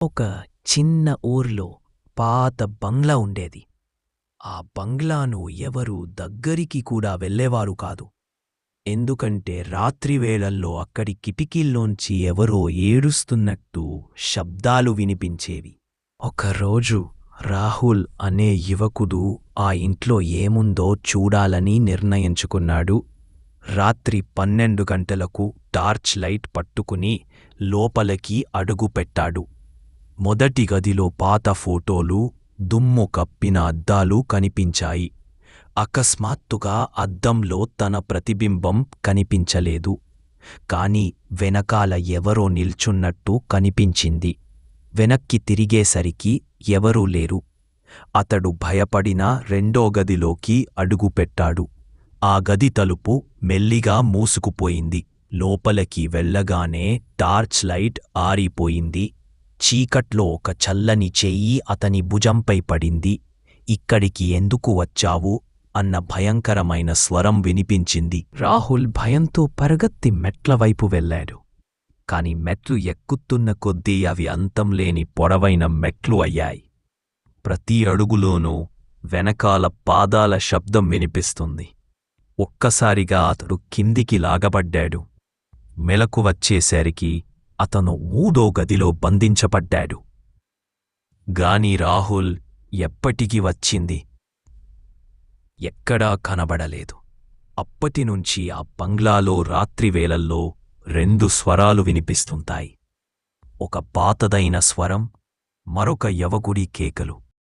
ఒక చిన్న ఊర్లో పాత బంగ్లా ఉండేది. ఆ బంగ్లాను ఎవరూ దగ్గరికి కూడా వెళ్ళేవారు కాదు. ఎందుకంటే రాత్రివేళల్లో అక్కడి కిటికీల్లోంచి ఎవరో ఏడుస్తున్నట్టు శబ్దాలు వినిపించేవి. ఒకరోజు రాహుల్ అనే యువకుడు ఆ ఇంట్లో ఏముందో చూడాలని నిర్ణయించుకున్నాడు. రాత్రి 12 గంటలకు టార్చ్ లైట్ పట్టుకుని లోపలికి అడుగుపెట్టాడు. మొదటి గదిలో పాత ఫోటోలు, దుమ్ము కప్పిన అద్దాలు కనిపించాయి. అకస్మాత్తుగా అద్దంలో తన ప్రతిబింబం కనిపించలేదు. కాని వెనకాల ఎవరో నిల్చున్నట్టు కనిపించింది. వెనక్కి తిరిగేసరికి ఎవరూ లేరు. అతడు భయపడిన రెండో గదిలోకి అడుగుపెట్టాడు. ఆ గది తలుపు మెల్లిగా మూసుకుపోయింది. లోపలికి వెళ్ళగానే టార్చ్ లైట్ ఆరిపోయింది. చీకట్లో ఒక చల్లని చెయ్యి అతని భుజంపై పడింది. ఇక్కడికి ఎందుకు వచ్చావు అన్న భయంకరమైన స్వరం వినిపించింది. రాహుల్ భయంతో పరుగెత్తి మెట్లవైపు వెళ్ళాడు. కాని మెట్లు ఎక్కుతున్న కొద్దీ అవి అంతంలేని పొడవైన మెట్లు అయ్యాయి. ప్రతి అడుగులోనూ వెనకాల పాదాల శబ్దం వినిపిస్తుంది. ఒక్కసారిగా అతడు కిందికి లాగబడ్డాడు. మెలకు వచ్చేసరికి అతను మూడో గదిలో బంధించబడ్డాడు. గాని రాహుల్ ఎప్పటికి వచ్చింది ఎక్కడా కనబడలేదు. అప్పటినుంచి ఆ బంగ్లాలో రాత్రివేళల్లో 2 స్వరాలు వినిపిస్తుంటాయి. ఒక పాతదైన స్వరం, మరొక యువకుడి కేకలు.